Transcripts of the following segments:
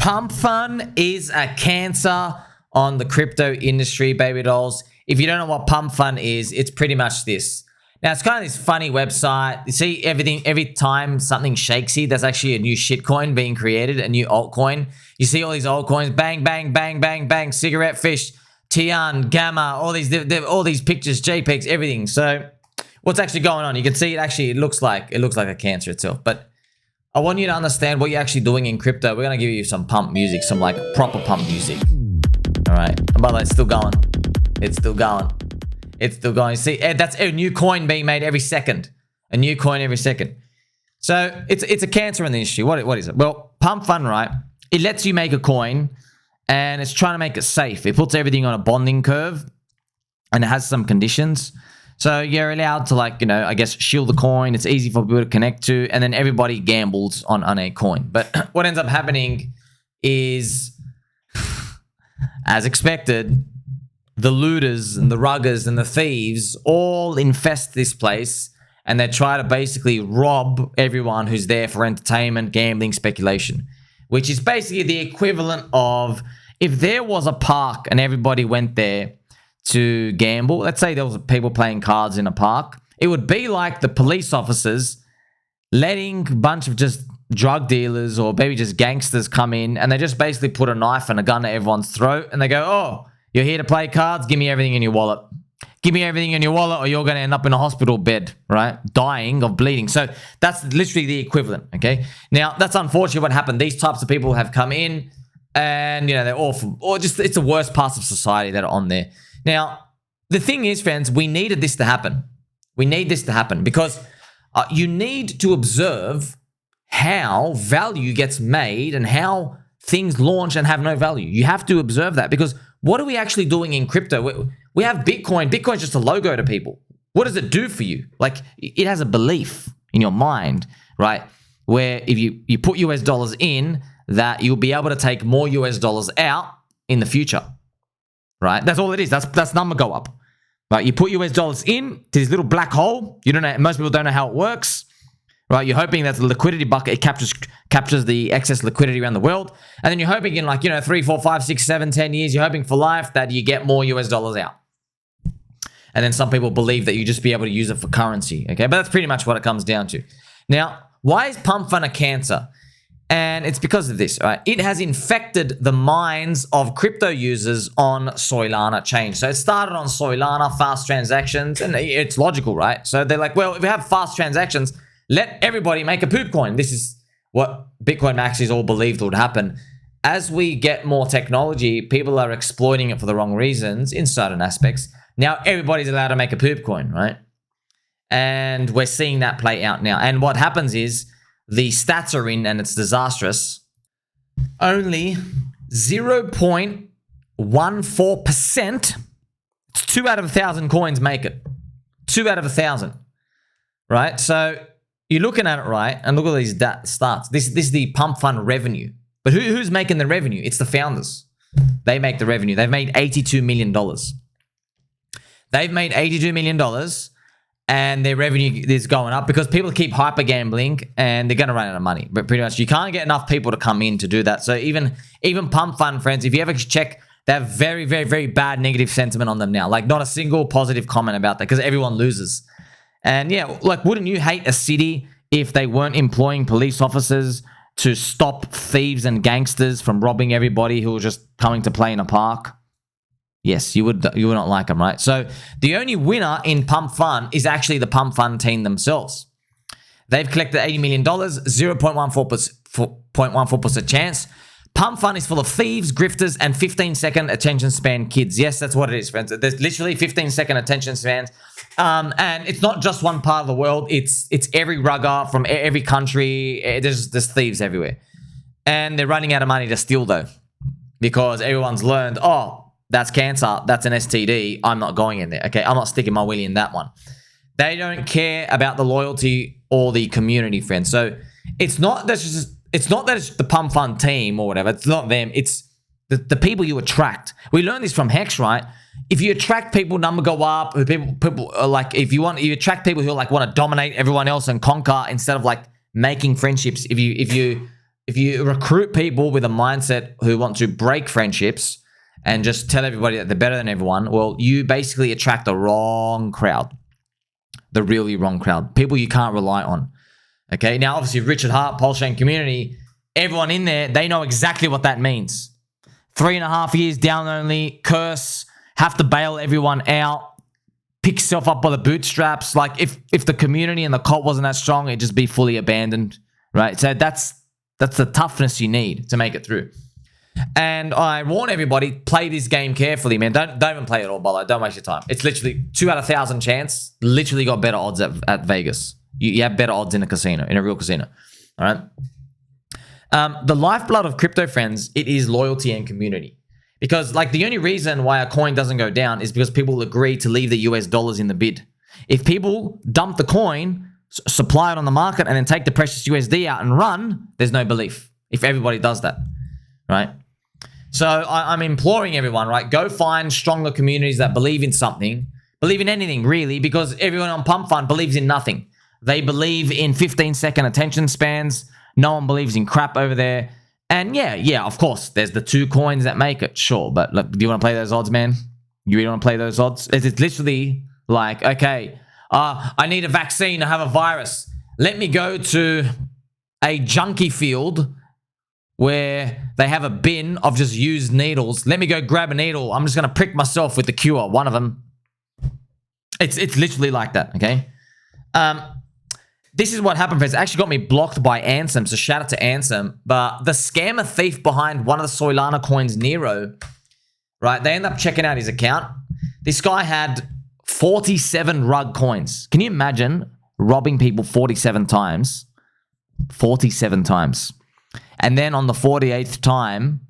Pump fun is a cancer on the crypto industry, baby dolls. If you don't know what pump fun is, it's pretty much this. Now, it's kind of this funny website. You see every time something shakesy, there's actually a new shitcoin being created, a new altcoin. You see all these altcoins, bang, bang, bang, bang, bang, cigarette fish, Tian, Gamma, all these pictures, JPEGs, everything. So what's actually going on? You can see it looks like a cancer itself. But I want you to understand what you're actually doing in crypto. We're going to give you some pump music, some like proper pump music. All right. And by the way, it's still going. It's still going. It's still going. See, that's a new coin being made every second. A new coin every second. So it's a cancer in the industry. What is it? Well, pump fun, right? It lets you make a coin and it's trying to make it safe. It puts everything on a bonding curve and it has some conditions. So you're allowed to, like, I guess shield the coin. It's easy for people to connect to, and then everybody gambles on a coin. But what ends up happening is, as expected, the looters and the ruggers and the thieves all infest this place, and they try to basically rob everyone who's there for entertainment, gambling, speculation, which is basically the equivalent of if there was a park and everybody went there to gamble. Let's say there was people playing cards in a park. It would be like the police officers letting a bunch of just drug dealers or maybe just gangsters come in, and they just basically put a knife and a gun to everyone's throat, and they go, "Oh, you're here to play cards? Give me everything in your wallet. Give me everything in your wallet or you're going to end up in a hospital bed, right? Dying of bleeding." So that's literally the equivalent, okay? Now, that's unfortunately what happened. These types of people have come in and, they're awful. Or just it's the worst parts of society that are on there. Now, the thing is, friends, we needed this to happen. We need this to happen because you need to observe how value gets made and how things launch and have no value. You have to observe that because what are we actually doing in crypto? We have Bitcoin. Bitcoin's just a logo to people. What does it do for you? Like, it has a belief in your mind, right? Where if you put US dollars in, that you'll be able to take more US dollars out in the future. Right? That's all it is. That's number go up. Right? You put US dollars in to this little black hole. You don't know. Most people don't know how it works. Right? You're hoping that the liquidity bucket, it captures the excess liquidity around the world. And then you're hoping in 3, 4, 5, 6, 7, 10 years, you're hoping for life that you get more US dollars out. And then some people believe that you just be able to use it for currency. Okay? But that's pretty much what it comes down to. Now, why is pump fun a cancer? And it's because of this, right? It has infected the minds of crypto users on Solana chain. So it started on Solana, fast transactions, and it's logical, right? So they're like, well, if we have fast transactions, let everybody make a poop coin. This is what Bitcoin maxis all believed would happen. As we get more technology, people are exploiting it for the wrong reasons in certain aspects. Now everybody's allowed to make a poop coin, right? And we're seeing that play out now. And what happens is, the stats are in and it's disastrous. Only 0.14%, 2 out of 1,000 coins make it. 2 out of 1,000, right? So you're looking at it, right? And look at these stats. This is the pump fund revenue. But who's making the revenue? It's the founders. They make the revenue. They've made $82 million. They've made $82 million. And their revenue is going up because people keep hyper gambling and they're going to run out of money. But pretty much you can't get enough people to come in to do that. So even pump fund, friends, if you ever check, they have very, very, very bad negative sentiment on them now. Like not a single positive comment about that because everyone loses. And yeah, like wouldn't you hate a city if they weren't employing police officers to stop thieves and gangsters from robbing everybody who was just coming to play in a park? Yes, you would not like them, right? So the only winner in Pump Fun is actually the Pump Fun team themselves. They've collected $80 million, 0.14% chance. Pump Fun is full of thieves, grifters, and 15-second attention span kids. Yes, that's what it is, friends. There's literally 15-second attention spans. And it's not just one part of the world. It's every rugger from every country. There's thieves everywhere. And they're running out of money to steal, though, because everyone's learned, that's cancer. That's an STD. I'm not going in there. Okay, I'm not sticking my willy in that one. They don't care about the loyalty or the community, friends. So it's not that it's the Pump Fun team or whatever. It's not them. It's the people you attract. We learned this from Hex, right? If you attract people, number go up. People are like, if you attract people who like want to dominate everyone else and conquer instead of like making friendships. If you if you recruit people with a mindset who want to break friendships and just tell everybody that they're better than everyone, well, you basically attract the wrong crowd, the really wrong crowd, people you can't rely on. Okay, now obviously Richard Hart, Pulse Chain Community, everyone in there, they know exactly what that means. 3.5 years down only, curse, have to bail everyone out, pick yourself up by the bootstraps. Like if the community and the cult wasn't that strong, it'd just be fully abandoned, right? So that's the toughness you need to make it through. And I warn everybody, play this game carefully, man. Don't even play it all, Bolo. Don't waste your time. It's literally 2 out of 1,000 chance. Literally got better odds at Vegas. You have better odds in a casino, in a real casino. All right. The lifeblood of crypto, friends, it is loyalty and community. Because like the only reason why a coin doesn't go down is because people agree to leave the US dollars in the bid. If people dump the coin, supply it on the market, and then take the precious USD out and run, there's no belief. If everybody does that, right? So I'm imploring everyone, right? Go find stronger communities that believe in something, believe in anything really, because everyone on Pump Fund believes in nothing. They believe in 15-second attention spans. No one believes in crap over there. And yeah, of course, there's the 2 coins that make it, sure. But look, do you want to play those odds, man? You really want to play those odds? It's literally like, okay, I need a vaccine to have a virus. Let me go to a junkie field where they have a bin of just used needles. Let me go grab a needle. I'm just going to prick myself with the cure, one of them. It's literally like that, okay? This is what happened, friends. It actually got me blocked by Ansem, so shout out to Ansem. But the scammer thief behind one of the Solana coins, Nero, right? They end up checking out his account. This guy had 47 rug coins. Can you imagine robbing people 47 times? 47 times. And then on the 48th time,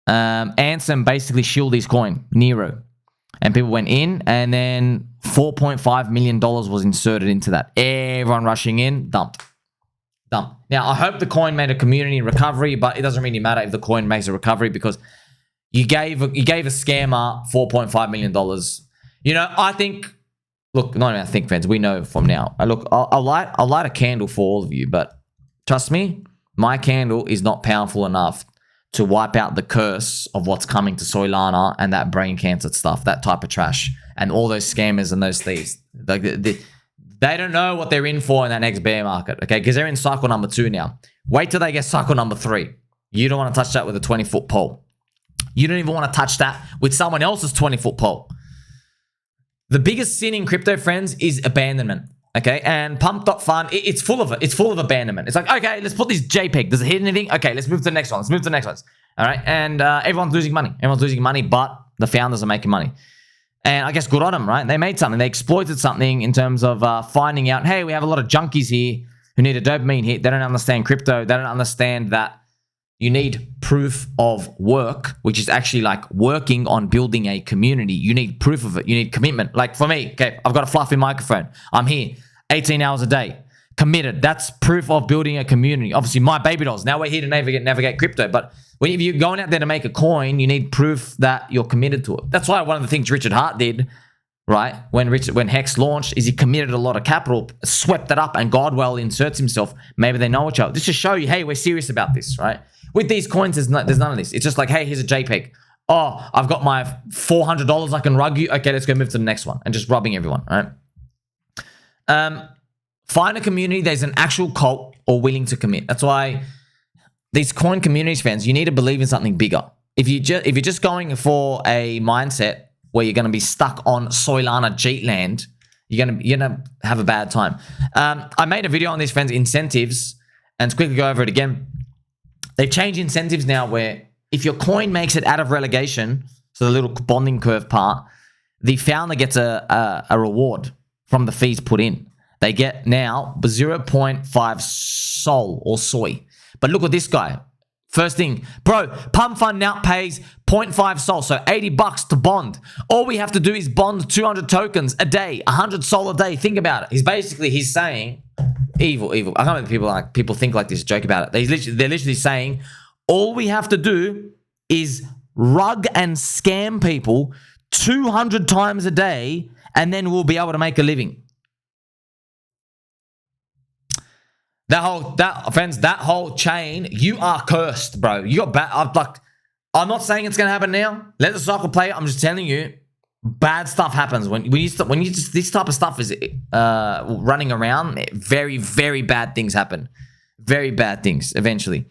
Ansem basically shilled his coin, Nero. And people went in, and then $4.5 million was inserted into that. Everyone rushing in, dumped. Now, I hope the coin made a community recovery, but it doesn't really matter if the coin makes a recovery because you gave a scammer $4.5 million. You know, I think, look, not even I think, friends, we know from now. I'll light a candle for all of you, but trust me, my candle is not powerful enough to wipe out the curse of what's coming to Solana and that brain cancer stuff, that type of trash, and all those scammers and those thieves. Like they don't know what they're in for in that next bear market, okay? Because they're in cycle number 2 now. Wait till they get cycle number 3. You don't want to touch that with a 20-foot pole. You don't even want to touch that with someone else's 20-foot pole. The biggest sin in crypto, friends, is abandonment. Okay, and Pump.Fun, it's full of it. It's full of abandonment. It's like, okay, let's put this JPEG. Does it hit anything? Okay, let's move to the next one. Let's move to the next ones. All right, and everyone's losing money. Everyone's losing money, but the founders are making money. And I guess good on them, right? They made something. They exploited something in terms of finding out, hey, we have a lot of junkies here who need a dopamine hit. They don't understand crypto. They don't understand that you need proof of work, which is actually like working on building a community. You need proof of it. You need commitment. Like for me, okay, I've got a fluffy microphone. I'm here 18 hours a day, committed. That's proof of building a community. Obviously, my baby dolls. Now we're here to navigate crypto. But when you're going out there to make a coin, you need proof that you're committed to it. That's why one of the things Richard Hart did, right, when Hex launched, is he committed a lot of capital, swept it up, and Godwell inserts himself. Maybe they know each other. This should show you, hey, we're serious about this, right? With these coins, there's none of this. It's just like, hey, here's a JPEG. Oh, I've got my $400 I can rug you. Okay, let's go move to the next one. And just robbing everyone, all right? Find a community there's an actual cult or willing to commit. That's why these coin communities, fans, you need to believe in something bigger. If you're just going for a mindset where you're going to be stuck on Solana cheat land, you're gonna have a bad time. I made a video on these, friends, incentives, and to quickly go over it again. They've changed incentives now where if your coin makes it out of relegation, so the little bonding curve part, the founder gets a reward from the fees put in. They get now 0.5 sol or soy. But look at this guy. First thing, bro, Pump Fund now pays 0.5 sol, so $80 to bond. All we have to do is bond 200 tokens a day, 100 sol a day. Think about it. He's saying, evil. I can't believe people think like this, joke about it. They're literally saying, all we have to do is rug and scam people 200 times a day, and then we'll be able to make a living. That whole chain, you are cursed, bro. You're bad. I'm not saying it's gonna happen now. Let the cycle play. I'm just telling you, bad stuff happens when this type of stuff is running around. Very, very bad things happen. Very bad things eventually.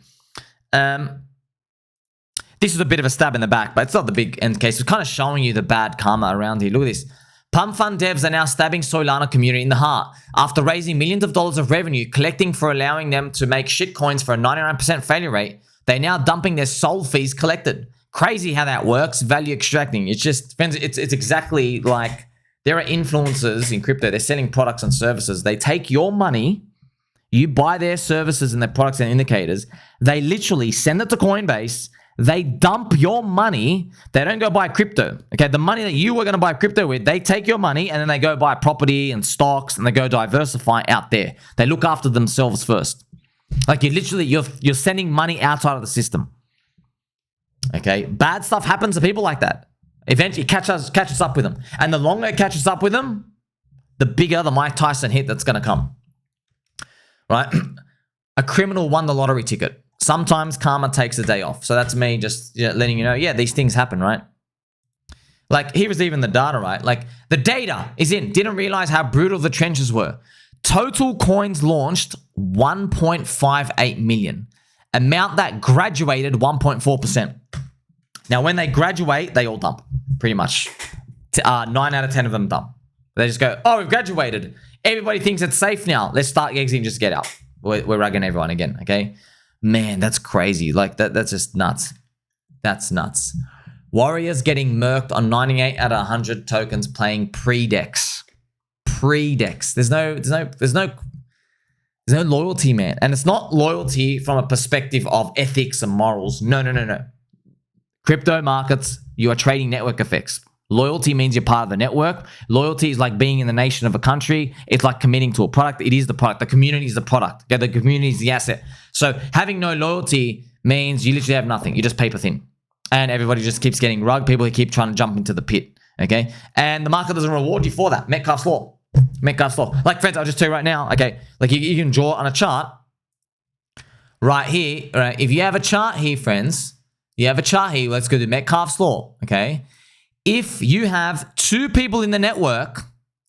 This is a bit of a stab in the back, but it's not the big end case. It's kind of showing you the bad karma around here. Look at this. Pump fund devs are now stabbing Solana community in the heart. After raising millions of dollars of revenue, collecting for allowing them to make shit coins for a 99% failure rate, they're now dumping their soul fees collected. Crazy how that works. Value extracting. It's just, it's exactly like there are influencers in crypto. They're selling products and services. They take your money, you buy their services and their products and indicators. They literally send it to Coinbase. They dump your money. They don't go buy crypto. Okay, the money that you were going to buy crypto with, they take your money and then they go buy property and stocks and they go diversify out there. They look after themselves first. Like you're sending money outside of the system. Okay, bad stuff happens to people like that. Eventually, catches up with them, and the longer it catches up with them, the bigger the Mike Tyson hit that's going to come. Right? A criminal won the lottery ticket. Sometimes karma takes a day off. So that's me just letting you know, yeah, these things happen, right? Like, here is even the data, right? Like, the data is in. Didn't realize how brutal the trenches were. Total coins launched, 1.58 million. Amount that graduated, 1.4%. Now, when they graduate, they all dump, pretty much. 9 out of 10 of them dump. They just go, oh, we've graduated. Everybody thinks it's safe now. Let's start exiting, just get out. We're rugging everyone again, okay? Man, that's crazy. Like, that's just nuts. That's nuts. Warriors getting murked on 98 out of 100 tokens playing pre-dex. Pre-dex. There's no loyalty, man. And it's not loyalty from a perspective of ethics and morals. No. Crypto markets, you are trading network effects. Loyalty means you're part of the network. Loyalty is like being in the nation of a country. It's like committing to a product. It is the product. The community is the product. Okay? The community is the asset. So having no loyalty means you literally have nothing. You're just paper thin. And everybody just keeps getting rugged. People who keep trying to jump into the pit. Okay? And the market doesn't reward you for that. Metcalfe's law. Metcalfe's law. Like, friends, I'll just tell you right now. Okay? Like, you can draw on a chart. Right here. Right? If you have a chart here, friends. You have a chart here. Let's go to Metcalfe's law. Okay? If you have 2 people in the network,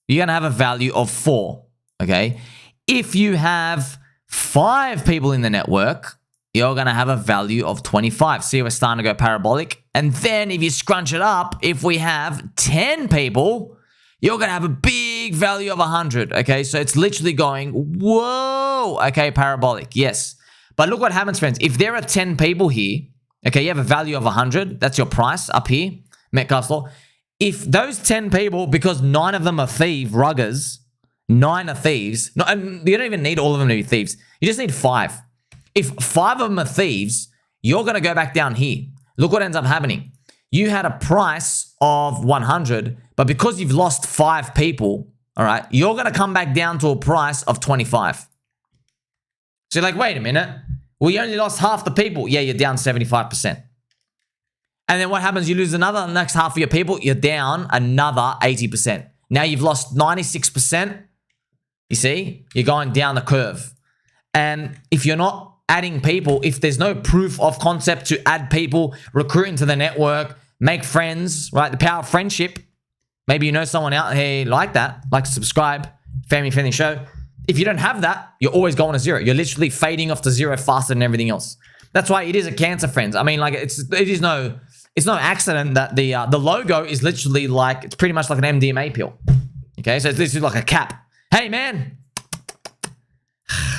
you're going to have a value of 4, okay? If you have 5 people in the network, you're going to have a value of 25. See, we're starting to go parabolic. And then if you scrunch it up, if we have 10 people, you're going to have a big value of 100, okay? So it's literally going, whoa, okay, parabolic, yes. But look what happens, friends. If there are 10 people here, okay, you have a value of 100. That's your price up here. Metcalfe's law. If those 10 people, because 9 of them are ruggers, 9 are thieves, no, and you don't even need all of them to be thieves. You just need 5. If 5 of them are thieves, you're going to go back down here. Look what ends up happening. You had a price of 100, but because you've lost 5 people, all right, you're going to come back down to a price of 25. So you're like, wait a minute. Well, you only lost half the people. Yeah, you're down 75%. And then what happens? You lose another next half of your people. You're down another 80%. Now you've lost 96%. You see? You're going down the curve. And if you're not adding people, if there's no proof of concept to add people, recruit into the network, make friends, right? The power of friendship. Maybe you know someone out here like that, like to subscribe, family friendly show. If you don't have that, you're always going to zero. You're literally fading off to zero faster than everything else. That's why it is a cancer, friends. I mean, like it's no accident that the logo is literally like, it's pretty much like an MDMA pill. Okay, so it's literally like a cap. Hey, man.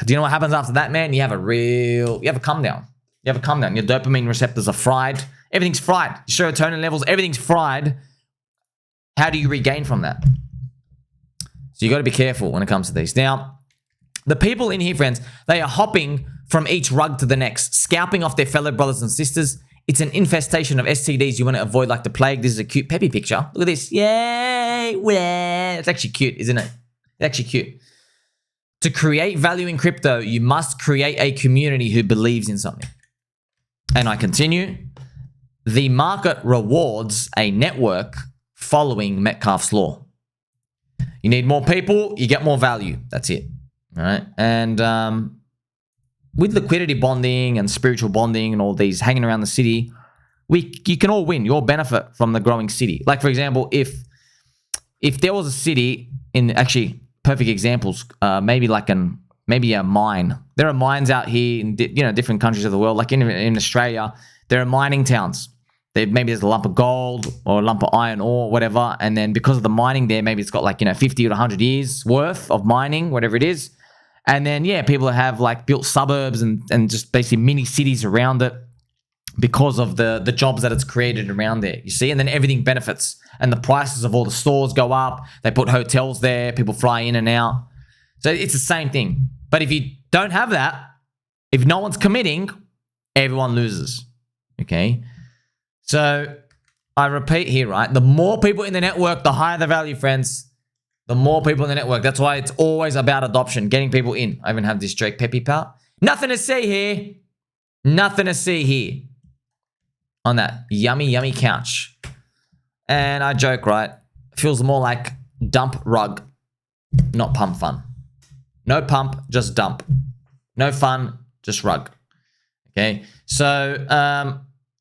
Do you know what happens after that, man? You have a come down. You have a come down. Your dopamine receptors are fried. Everything's fried. Your serotonin levels, everything's fried. How do you regain from that? So you got to be careful when it comes to these. Now, the people in here, friends, they are hopping from each rug to the next, scalping off their fellow brothers and sisters. It's an infestation of STDs you want to avoid like the plague. This is a cute peppy picture. Look at this. Yay! It's actually cute, isn't it? It's actually cute. To create value in crypto, you must create a community who believes in something. And I continue. The market rewards a network following Metcalfe's law. You need more people, you get more value. That's it. All right. And with liquidity bonding and spiritual bonding and all these hanging around the city, you can all win. You all benefit from the growing city. Like, for example, if there was a city in, actually, perfect examples, maybe a mine. There are mines out here in different countries of the world. Like in Australia, there are mining towns. Maybe there's a lump of gold or a lump of iron ore, whatever. And then because of the mining there, maybe it's got 50 or 100 years worth of mining, whatever it is. And then, people have built suburbs and just basically mini cities around it because of the jobs that it's created around there, you see? And then everything benefits. And the prices of all the stores go up. They put hotels there. People fly in and out. So it's the same thing. But if you don't have that, if no one's committing, everyone loses, okay? So I repeat here, right? The more people in the network, the higher the value, friends. The more people in the network. That's why it's always about adoption, getting people in. I even have this Drake Peppy part. Nothing to see here. Nothing to see here. On that yummy, yummy couch. And I joke, right? Feels more like dump rug, not pump fun. No pump, just dump. No fun, just rug. Okay? So,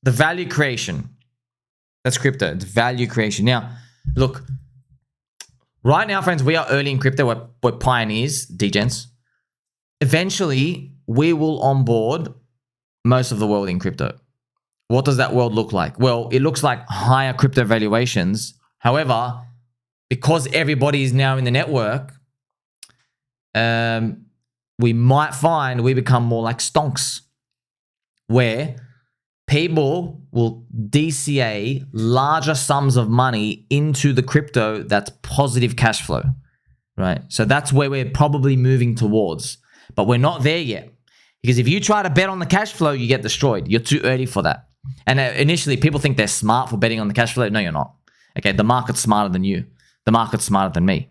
the value creation. That's crypto. It's value creation. Now, look. Right now, friends, we are early in crypto. We're pioneers, degens. Eventually, we will onboard most of the world in crypto. What does that world look like? Well, it looks like higher crypto valuations. However, because everybody is now in the network, we might find we become more like Stonks, where people will DCA larger sums of money into the crypto that's positive cash flow, right? So that's where we're probably moving towards. But we're not there yet. Because if you try to bet on the cash flow, you get destroyed. You're too early for that. And initially, people think they're smart for betting on the cash flow. No, you're not. Okay, the market's smarter than you. The market's smarter than me.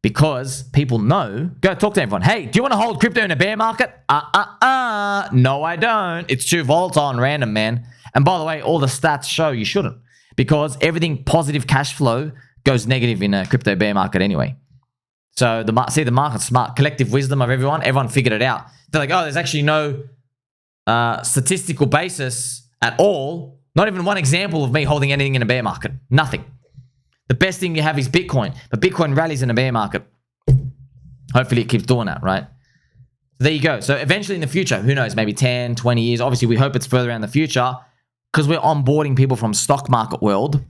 Because people know, go talk to everyone. Hey, do you want to hold crypto in a bear market? No, I don't. It's too volatile and random, man. And by the way, all the stats show you shouldn't. Because everything positive cash flow goes negative in a crypto bear market anyway. So the market's smart. Collective wisdom of everyone figured it out. They're like, oh, there's actually no statistical basis at all. Not even one example of me holding anything in a bear market. Nothing. The best thing you have is Bitcoin. But Bitcoin rallies in a bear market. Hopefully it keeps doing that, right? There you go. So eventually in the future, who knows, maybe 10, 20 years. Obviously, we hope it's further in the future because we're onboarding people from stock market world,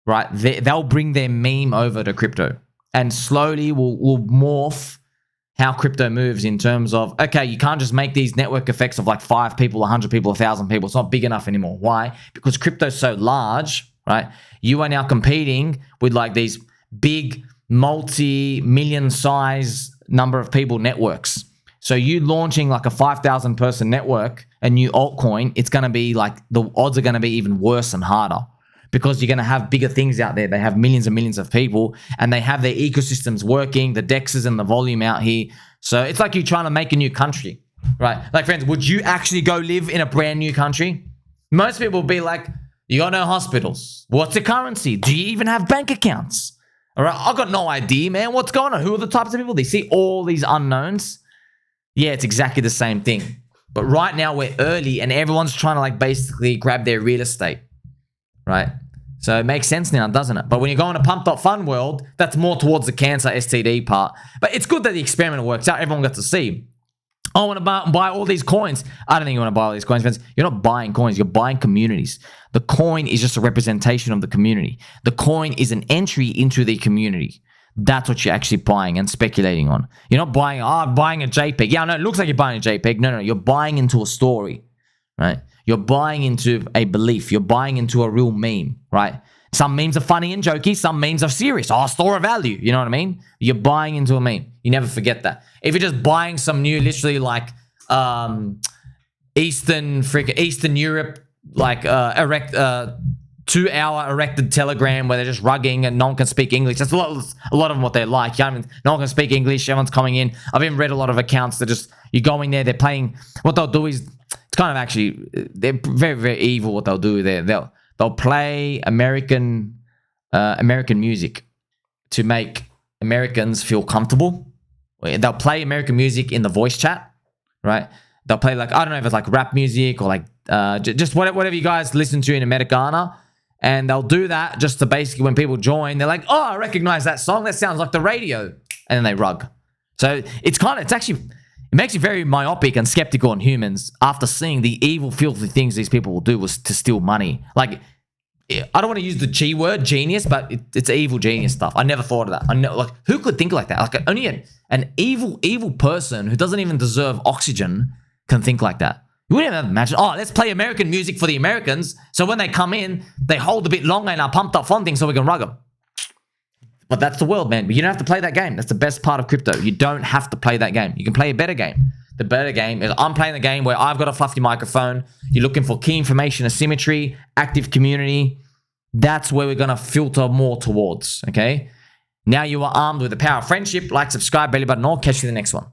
right? They'll bring their meme over to crypto. And slowly we'll morph how crypto moves in terms of, okay, you can't just make these network effects of 5 people, 100 people, 1,000 people. It's not big enough anymore. Why? Because crypto's so large, right? You are now competing with these big multi-million size number of people networks. So you launching a 5,000 person network, a new altcoin, it's going to be the odds are going to be even worse and harder. Because you're going to have bigger things out there. They have millions and millions of people and they have their ecosystems working, the dexes and the volume out here. So it's like you're trying to make a new country, right? Friends, would you actually go live in a brand new country? Most people will be like, you got no hospitals. What's the currency? Do you even have bank accounts? All right, I got no idea, man. What's going on? Who are the types of people? They see all these unknowns. Yeah, it's exactly the same thing. But right now we're early and everyone's trying to basically grab their real estate, right? So it makes sense now, doesn't it? But when you go in a pump.fun world, that's more towards the cancer STD part. But it's good that the experiment works out. Everyone gets to see. I want to buy all these coins. I don't think you want to buy all these coins, friends. You're not buying coins. You're buying communities. The coin is just a representation of the community. The coin is an entry into the community. That's what you're actually buying and speculating on. You're not buying, I'm buying a JPEG. Yeah, no, it looks like you're buying a JPEG. No, you're buying into a story, right? You're buying into a belief. You're buying into a real meme, right? Some memes are funny and jokey. Some memes are serious. Oh, store of value. You know what I mean? You're buying into a meme. You never forget that. If you're just buying some new, literally Eastern Europe, erect 2-hour erected telegram where they're just rugging and no one can speak English. That's a lot of them what they're like. No one can speak English. Everyone's coming in. I've even read a lot of accounts that just, you're going there, they're playing. What they'll do is, it's kind of actually, they're very, very evil what they'll do there. They'll play American music to make Americans feel comfortable. They'll play American music in the voice chat, right? They'll play like, I don't know if it's like rap music or like just whatever you guys listen to in Americana. And they'll do that just to basically, when people join, they're like, oh, I recognize that song. That sounds like the radio. And then they rug. So it makes you very myopic and skeptical on humans after seeing the evil, filthy things these people will do was to steal money. Like, I don't want to use the G word, genius, but it's evil genius stuff. I never thought of that. I know, like, who could think like that? Like, only an evil person who doesn't even deserve oxygen can think like that. You wouldn't even imagine, oh, let's play American music for the Americans, so when they come in, they hold a bit longer in our pumped up fun thing so we can rug them. But that's the world, man. But you don't have to play that game. That's the best part of crypto. You don't have to play that game. You can play a better game. The better game is I'm playing the game where I've got a fluffy microphone. You're looking for key information asymmetry, active community. That's where we're going to filter more towards, okay? Now you are armed with the power of friendship. Like, subscribe, belly button, or catch you in the next one.